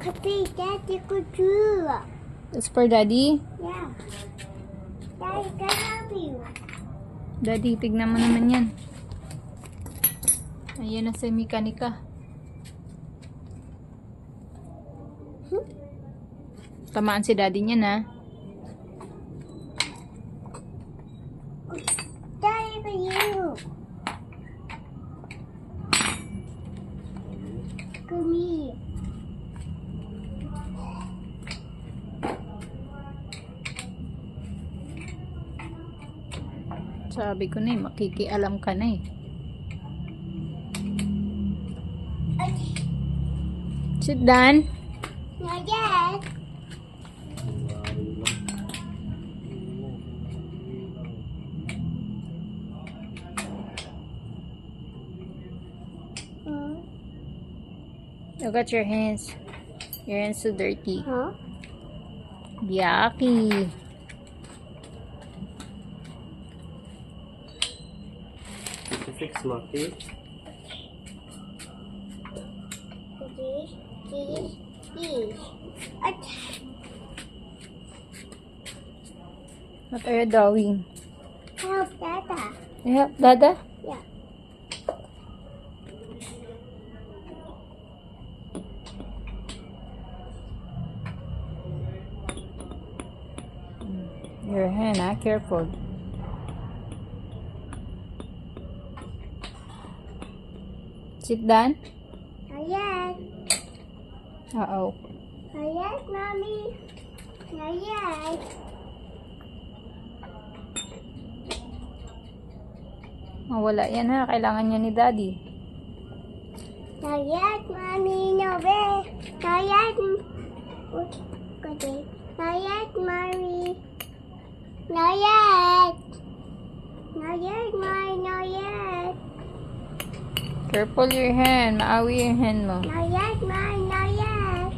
Happy Daddy could do. It's for Daddy. Yeah. Daddy can help you. Daddy, tignan mo naman yan. Ayan na si Mikanika. Tamaan si Daddy niya na. Daddy for you. Come here. Sabi ko na eh, makikialam ka na eh. Sit down. Not yet. Look at your hands. Your hands so dirty. Huh? Yucky. Fix Lucky. This. What are you doing? Help Dada. Yeah, Dada? Yeah. Your hand, careful. Sit down. Not yet. Uh-oh. Not yet, Mommy. Not yet. Mawala yan ha. Kailangan niya ni Daddy. Not yet, Mommy. No way. Not yet. Okay. Not yet, Mommy. Not yet. Not yet, Mommy. Not yet. Careful your hand. Maawi yung hand mo. Not yet, Mommy. Not yet.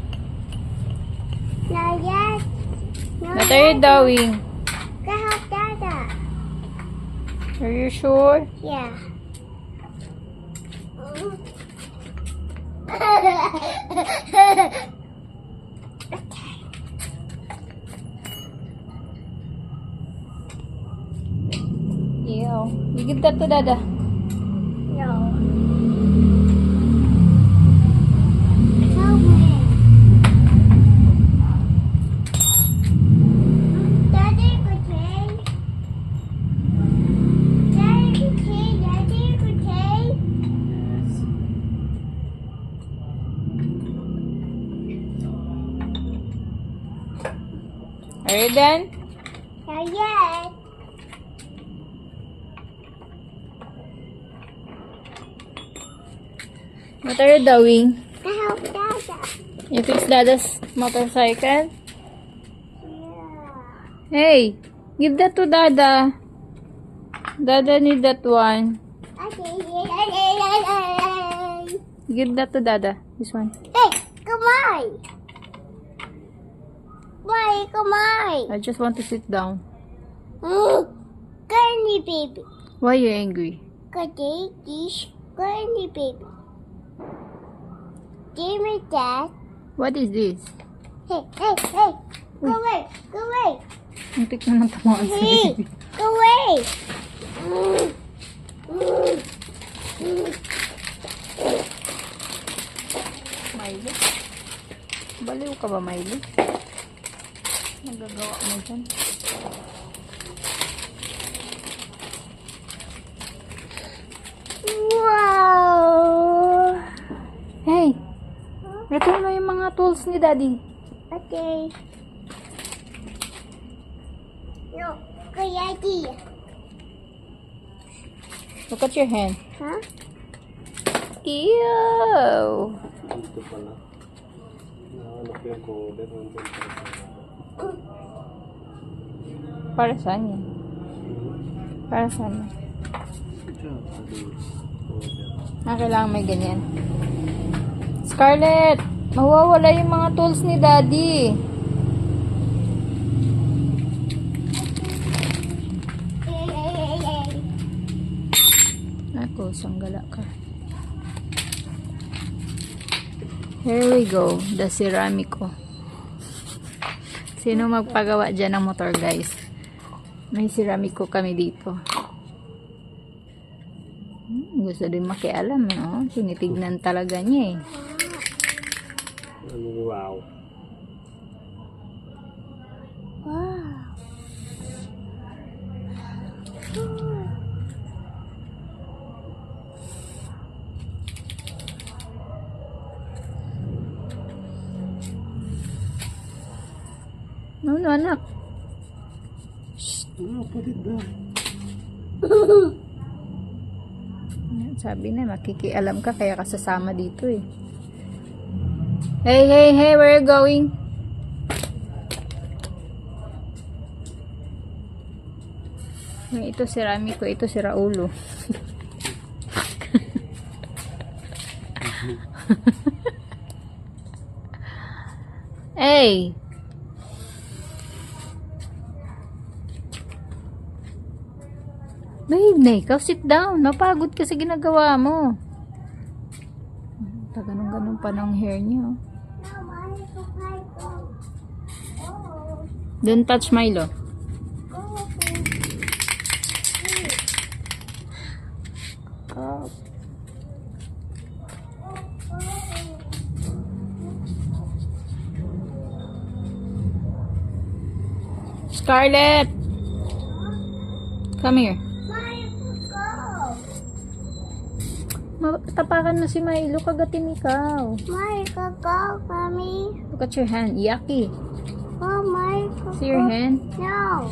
Not yet. Not What are you doing? Go help Dada. Are you sure? Yeah. Yeah. You give that to Dada. No. Help me. Daddy, okay? Daddy, okay? Daddy, okay? Yes. Are you done? Not yet. What are you doing? Go help Dada. You fix Dada's motorcycle? Yeah. Hey, give that to Dada. Dada need that one. Okay. Give that to Dada. This one. Hey, come on. Why, come on. I just want to sit down. Gurney baby. Why you angry? Good this Gurney baby. Give me that. What is this? Hey, hey, hey. Go away. Go away. Muntik na nang tamaan sa Hey, baby. go away. Miley? Baliw ka ba, Miley? Nagagawa mo dyan. Wow. Hey! Ito na yung mga tools ni Daddy. Okay. No, good idea. Look at your hand. Huh? Ew! Dito pala. Nahanap yung coder. Nandun pala. Para saan yan? Para saan yan? Diyan, sa coder. Kailangan may ganyan. Scarlett! Mawawala yung mga tools ni Daddy. Ako, sanggala ka. Here we go. The ceramico. Sino magpagawa dyan ng motor, guys? May ceramico kami dito. Gusto din makialam, no? Tinitignan talaga niya, eh. Wow. Wow. Ano, anak? Put it down. Sabi na, makikialam ka, kaya ka sasama dito, eh. Hey, hey, hey, where are you going? Ito ceramico, ito si Raulo. Hey! Babe, na ikaw, sit down. Mapagod ka sa ginagawa mo. Ganun-ganun pa ng hair niya. Don't touch Milo. Scarlett! Come here. Tapakan na si Milo, kagatin ikaw. Michael, go, mommy. Look at your hand. Yucky. Oh, Michael. See your hand? No.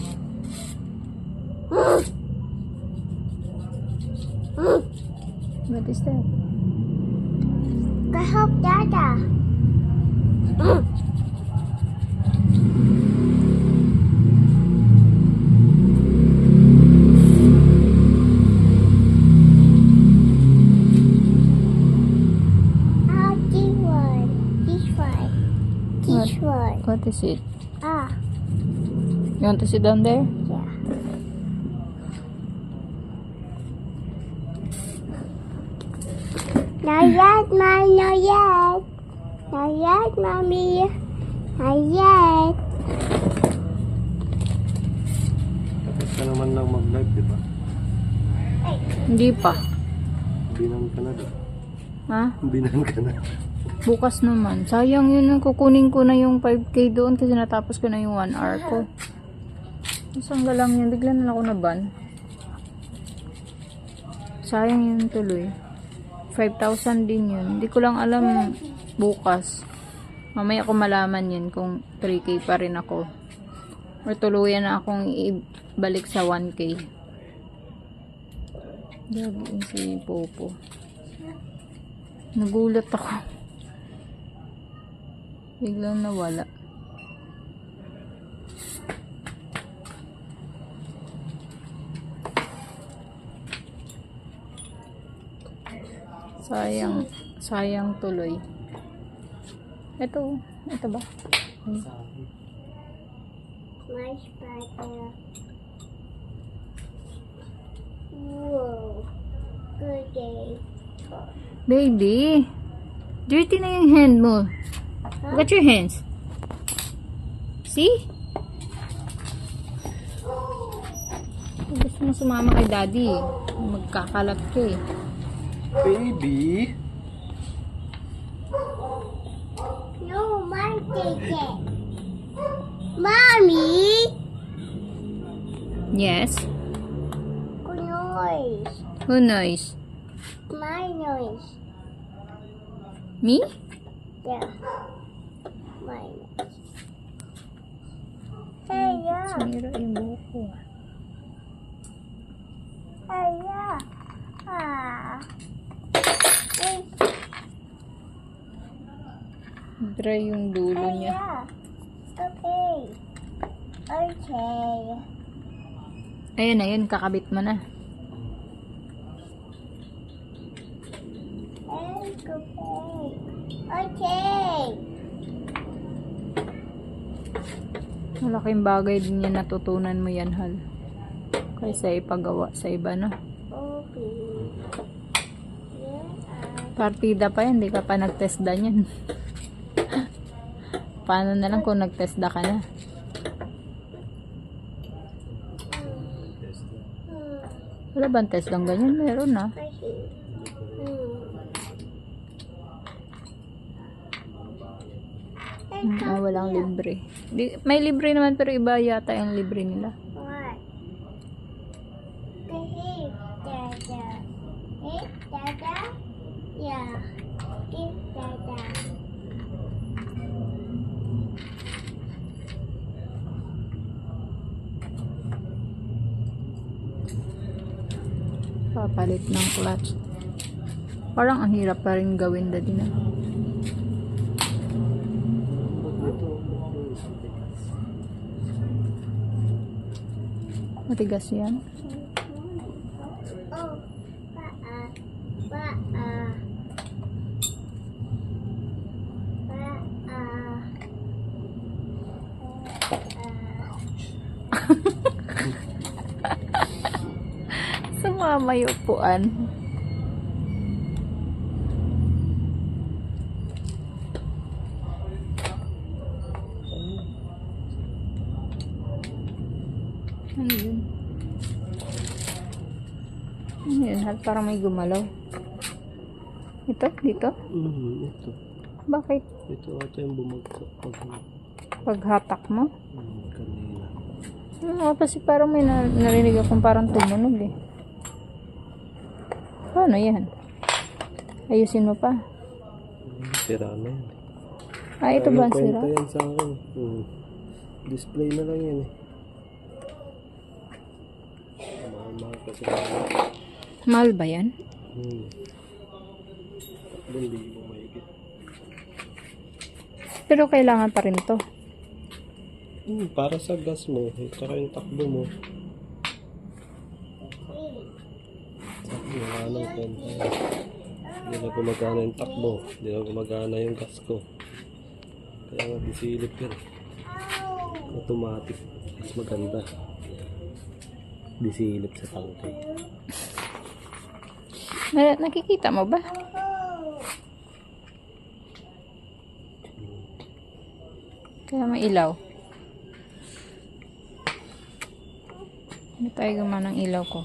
What is that? Go help Dada. What is it? Ah, You want to sit down there? yeah. Not yet, Mommy, not yet. Not yet, Mommy. Not yet. Tapos ka naman lang mag-live, di ba? Hindi pa. Binan ka na, di ba? Ha? Binan ka na. Bukas naman. Sayang yun. Kukunin ko na yung 5K doon kasi natapos ko na yung 1 hour ko. Isang lang yun. Bigla na ako naban. Sayang yun tuloy. 5,000 din yun. Hindi ko lang alam bukas. Mamaya ko malaman yun kung 3K pa rin ako. Or tuluyan na akong ibalik sa 1K. Gabi si Popo. Nagulat ako. Biglang nawala. Sayang tuloy. Ito ba? My spider. Whoa. Good day. Baby, dirty na yung hand mo. Look at your hands. See? Gusto mo sumama kay daddy. Magkakalat ka eh. Baby! No, Mom, take it. Mommy. Yes? Good noise. Who knows? My noise. Me? Yeah. My noise. Hey, yeah. Sumira yung buhok ko. Hey, yeah. Ah. Hey, Dry yung dulo hey, niya. yeah. Okay. Okay. Ayun na yun, kakabit mo na. Okay. Malaking bagay din yan, natutunan mo yan, Hal. Kaysa ipagawa sa iba, no? Okay. Here I Partida pa yan, hindi ka pa nag-testda yan. Paano na lang kung nag-testda ka na? Wala bang testdang ganyan? Meron na. Walang libre. May libre naman pero iba yata yung libre nila. What? Hey, Dada. Hey, Dada? Yeah. Hey, Dada. Papalit ng clutch. Parang ang hirap pa rin gawin na din. Matigas yan. Oh, Paa. Paa. Sumama yung upuan. Ano yun? Ano yun? Parang may gumalaw. Ito? Dito? Ito. Bakit? Ito ata yung bumagsak Paghatak mo? kanina. Kasi parang may narinig akong parang tumunog eh. Paano yan? Ayusin mo pa. Sira na yan. Ito ba ang sira? Kwenta yan sa akin. Display na lang yan eh. Mahal kasi. Mahal ba yan? 3,000 mahigit. Pero kailangan pa rin to. Para sa gas mo, tsaka yung takbo mo. Wala nang kwenta yan. Hindi na gumagana yung takbo. Hindi na gumagana yung gas ko. Kaya nga disilip yan. Automatic. Mas maganda. Disilip sa tangke. Nakikita mo ba? Kaya may ilaw. Hindi tayo gumawa ng ilaw ko.